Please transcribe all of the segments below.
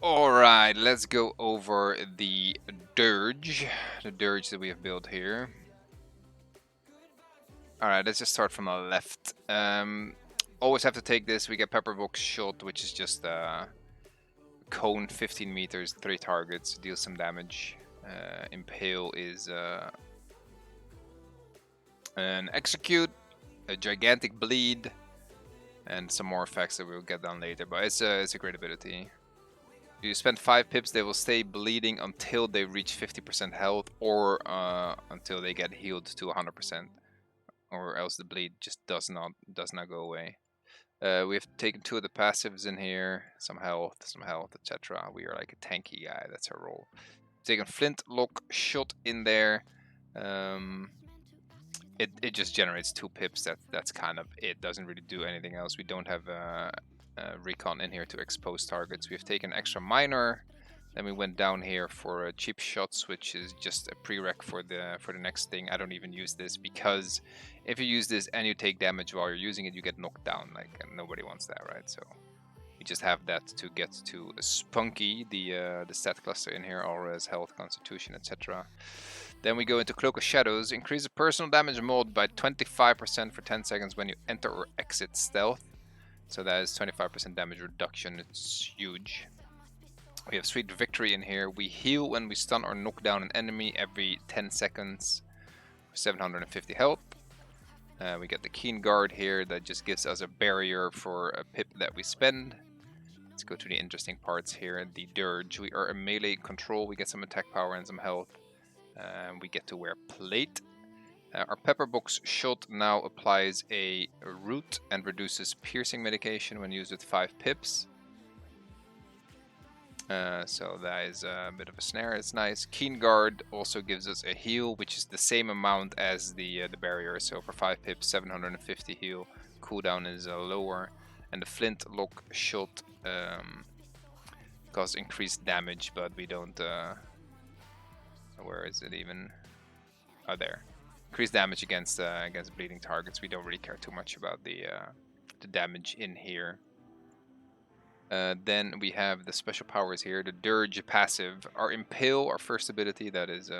Alright, let's go over the Dirge that we have built here. Alright, let's just start from the left. Always have to take this. We get Pepperbox Shot, which is just a cone 15 meters, 3 targets, deals some damage. Impale is an Execute, a Gigantic Bleed, and some more effects that we'll get down later, but it's a great ability. You spend 5 pips, they will stay bleeding until they reach 50% health or until they get healed to 100%, or else the bleed just does not go away. We have taken 2 of the passives in here, some health, etc. We are like a tanky guy, that's our role. Taken Flintlock Shot in there. It just generates 2 pips. That's kind of it. Doesn't really do anything else. We don't have recon in here to expose targets. We've taken extra minor. Then we went down here for cheap shots, which is just a prereq for the next thing. I don't even use this because if you use this and you take damage while you're using it, you get knocked down. Like, and nobody wants that, right? So we just have that to get to Spunky, the stat cluster in here, auras, health, constitution, etc. Then we go into Cloak of Shadows. Increase the personal damage mode by 25% for 10 seconds when you enter or exit stealth. So that is 25% damage reduction. It's huge. We have Sweet Victory in here. We heal when we stun or knock down an enemy every 10 seconds for 750 health. We get the Keen Guard here that just gives us a barrier for a pip that we spend. Let's go to the interesting parts here. The Dirge. We are a melee control. We get some attack power and some health. We get to wear plate. Our Pepperbox Shot now applies a root and reduces piercing medication when used with 5 pips. So that is a bit of a snare. It's nice. Keen Guard also gives us a heal, which is the same amount as the barrier. So for 5 pips, 750 heal. Cooldown is lower. And the Flintlock Shot causes increased damage, but we don't... where is it even? Oh, there. Increased damage against bleeding targets. We don't really care too much about the damage in here. Then we have the special powers here. The Dirge passive. Our Impale, our first ability, that is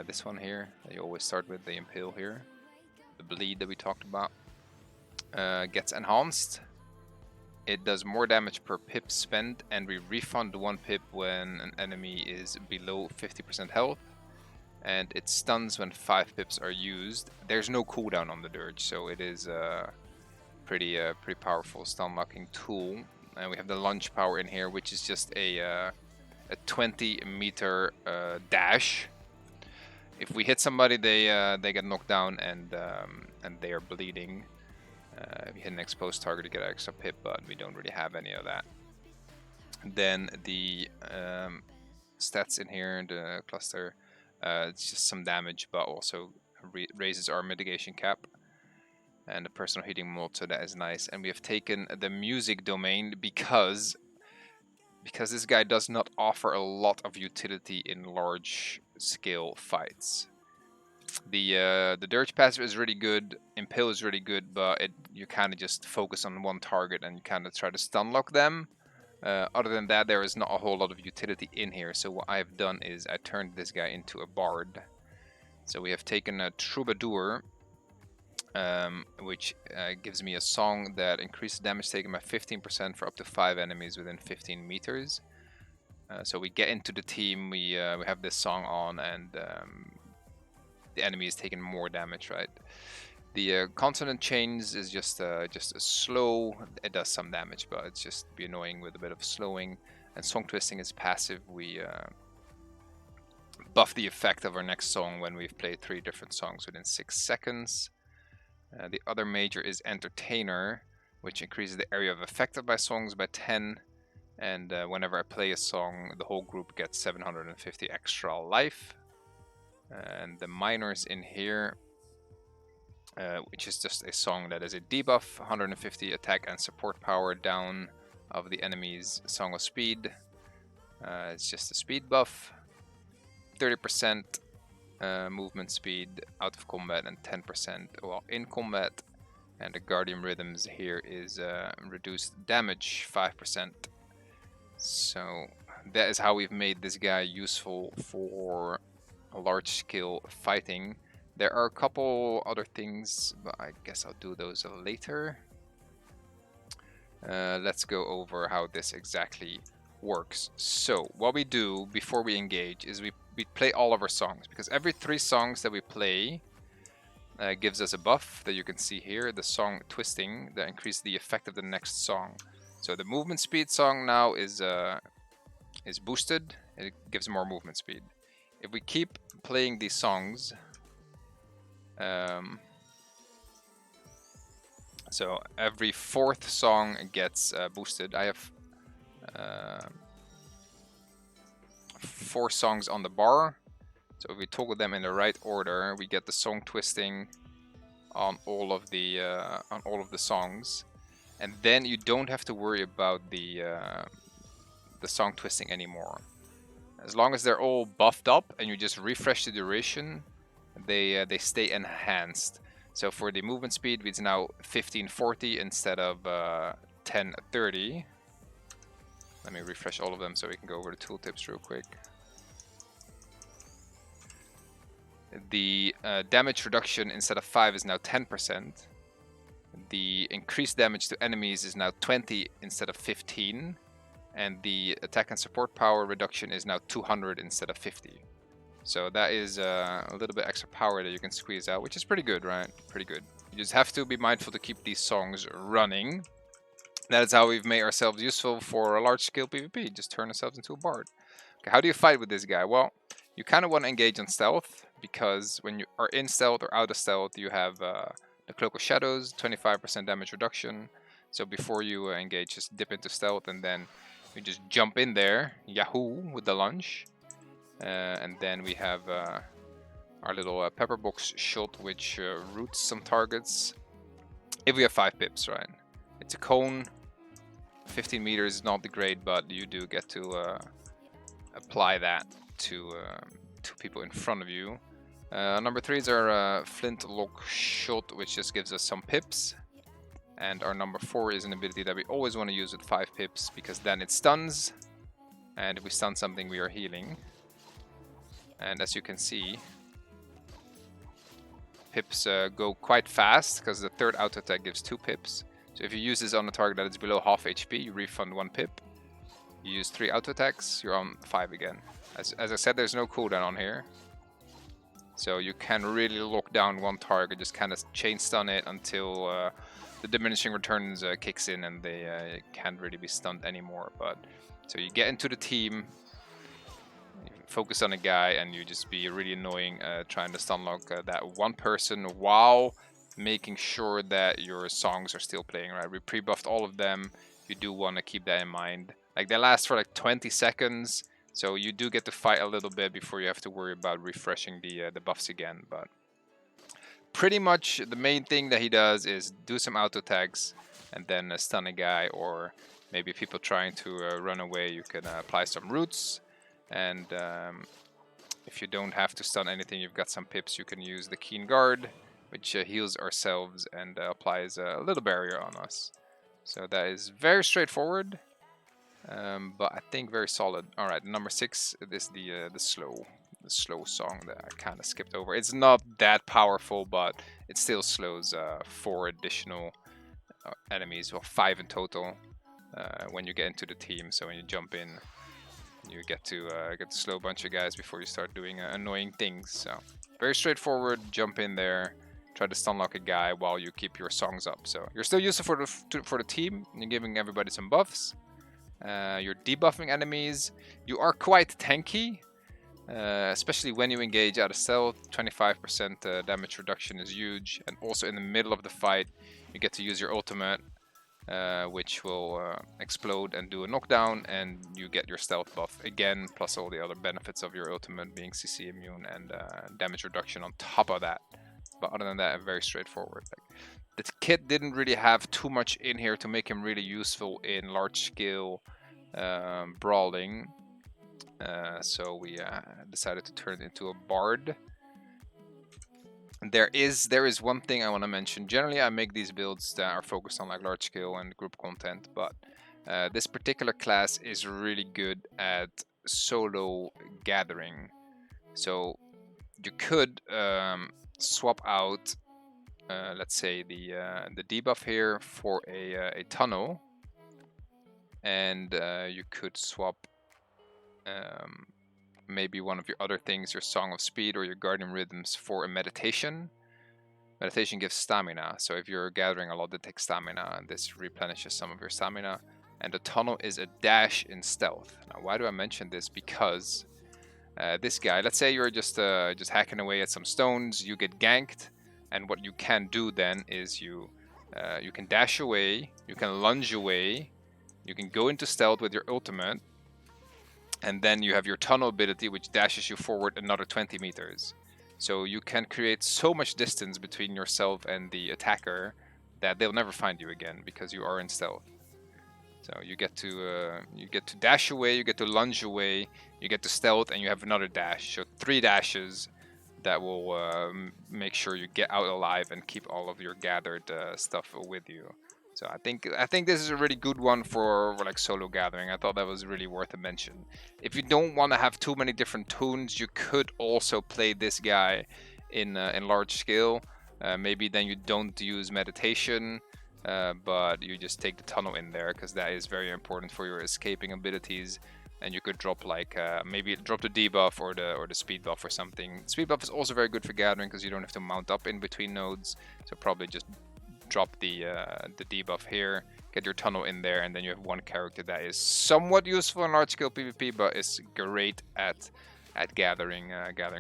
this one here. That you always start with, the Impale here. The Bleed that we talked about. Gets enhanced. It does more damage per pip spent, and we refund 1 pip when an enemy is below 50% health. And it stuns when 5 pips are used. There's no cooldown on the Dirge, so it is a pretty powerful stun locking tool. And we have the lunge power in here, which is just a 20-meter dash. If we hit somebody, they get knocked down and they are bleeding. If you hit an exposed target, you get an extra pip, but we don't really have any of that. Then the stats in here, the cluster, it's just some damage, but also raises our mitigation cap and the personal heating mode, so that is nice. And we have taken the music domain because this guy does not offer a lot of utility in large scale fights. The Dirge passive is really good, Impale is really good, but you kind of just focus on one target and you kind of try to stun lock them. Other than that, there is not a whole lot of utility in here. So what I've done is I turned this guy into a bard. So we have taken a Troubadour, which gives me a song that increases damage taken by 15% for up to 5 enemies within 15 meters. So we get into the team, we have this song on, and the enemy is taking more damage, right? The consonant chains is just a slow. It does some damage, but it's just be annoying with a bit of slowing. And song twisting is passive. We buff the effect of our next song when we've played 3 different songs within 6 seconds. The other major is entertainer, which increases the area of affected by songs by 10. And whenever I play a song, the whole group gets 750 extra life. And the minors in here, which is just a song that is a debuff, 150 attack and support power down of the enemy's Song of Speed. It's just a speed buff, 30% movement speed out of combat and 10% while in combat. And the Guardian Rhythms here is reduced damage 5%. So that is how we've made this guy useful for large scale fighting. There are a couple other things, but I guess I'll do those later. Let's go over how this exactly works. So what we do before we engage is we play all of our songs, because every 3 songs that we play gives us a buff that you can see here, the song twisting, that increases the effect of the next song. So the movement speed song now is boosted. It gives more movement speed. If we keep playing these songs, so every 4th song gets boosted. I have 4 songs on the bar. So if we toggle them in the right order, we get the song twisting on all of the songs, and then you don't have to worry about the song twisting anymore. As long as they're all buffed up and you just refresh the duration, they stay enhanced. So for the movement speed, it's now 1540 instead of 1030. Let me refresh all of them so we can go over the tooltips real quick. The damage reduction instead of 5 is now 10%. The increased damage to enemies is now 20 instead of 15. And the attack and support power reduction is now 200 instead of 50. So that is a little bit extra power that you can squeeze out, which is pretty good, right? Pretty good. You just have to be mindful to keep these songs running. That is how we've made ourselves useful for a large-scale PvP. Just turn ourselves into a bard. Okay, how do you fight with this guy? Well, you kind of want to engage on stealth, because when you are in stealth or out of stealth, you have the Cloak of Shadows, 25% damage reduction. So before you engage, just dip into stealth, and then you just jump in there, yahoo, with the lunge. And then we have our little pepper box shot, which roots some targets. If we have 5 pips, right? It's a cone. 15 meters is not the great, but you do get to apply that to people in front of you. Number 3 is our flintlock shot, which just gives us some pips. And our number 4 is an ability that we always want to use with 5 pips, because then it stuns. And if we stun something, we are healing. And as you can see, pips go quite fast, because the 3rd auto attack gives 2 pips. So if you use this on a target that is below half HP, you refund 1 pip. You use 3 auto attacks, you're on 5 again. As I said, there's no cooldown on here. So you can really lock down one target, just kind of chain stun it until the diminishing returns kicks in and they can't really be stunned anymore. But so you get into the team, you focus on a guy, and you just be really annoying trying to stun lock that one person while making sure that your songs are still playing, right? We pre-buffed all of them. You do want to keep that in mind. Like, they last for like 20 seconds, so you do get to fight a little bit before you have to worry about refreshing the buffs again. But pretty much the main thing that he does is do some auto attacks and then stun a guy, or maybe people trying to run away, you can apply some roots. And if you don't have to stun anything, you've got some pips, you can use the Keen Guard, which heals ourselves and applies a little barrier on us. So that is very straightforward, but I think very solid. All right, number 6 is the slow song that I kind of skipped over. It's not that powerful, but it still slows 4 additional enemies, or 5 in total, when you get into the team. So when you jump in, you get to slow a bunch of guys before you start doing annoying things. So very straightforward. Jump in there, try to stun lock a guy while you keep your songs up. So you're still useful for the team. You're giving everybody some buffs. You're debuffing enemies. You are quite tanky, especially when you engage out of stealth. 25% damage reduction is huge. And also in the middle of the fight, you get to use your ultimate, which will explode and do a knockdown, and you get your stealth buff again, plus all the other benefits of your ultimate, being CC immune and damage reduction on top of that. But other than that, very straightforward. Like, the kit didn't really have too much in here to make him really useful in large-scale brawling, so we decided to turn it into a bard. There is one thing I want to mention. Generally, I make these builds that are focused on like large-scale and group content, but This particular class is really good at solo gathering. So you could swap out, let's say, the debuff here for a tunnel, and you could swap maybe one of your other things, your Song of Speed or your Guardian Rhythms, for a meditation. Meditation gives stamina, so if you're gathering a lot, it takes stamina, and this replenishes some of your stamina. And the tunnel is a dash in stealth. Now, why do I mention this? Because this guy, let's say you're just hacking away at some stones, you get ganked, and what you can do then is you can dash away, you can lunge away, you can go into stealth with your ultimate, and then you have your tunnel ability, which dashes you forward another 20 meters. So you can create so much distance between yourself and the attacker that they'll never find you again because you are in stealth. So you get to dash away, you get to lunge away, you get to stealth, and you have another dash. So 3 dashes that will make sure you get out alive and keep all of your gathered stuff with you. So I think this is a really good one for like solo gathering. I thought that was really worth a mention. If you don't want to have too many different tunes, you could also play this guy in large scale. Maybe then you don't use meditation, but you just take the tunnel in there because that is very important for your escaping abilities. And you could drop like maybe drop the debuff or the speed buff or something. Speed buff is also very good for gathering because you don't have to mount up in between nodes. So probably just drop the debuff here, get your tunnel in there, and then you have one character that is somewhat useful in large scale PvP, but is great at gathering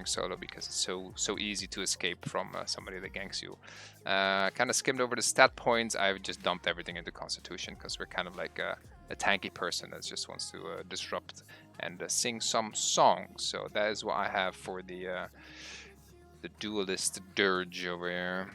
solo because it's so easy to escape from somebody that ganks you. Kind of skimmed over the stat points. I've just dumped everything into Constitution because we're kind of like a tanky person that just wants to disrupt and sing some songs. So that is what I have for the Duelist Dirge over here.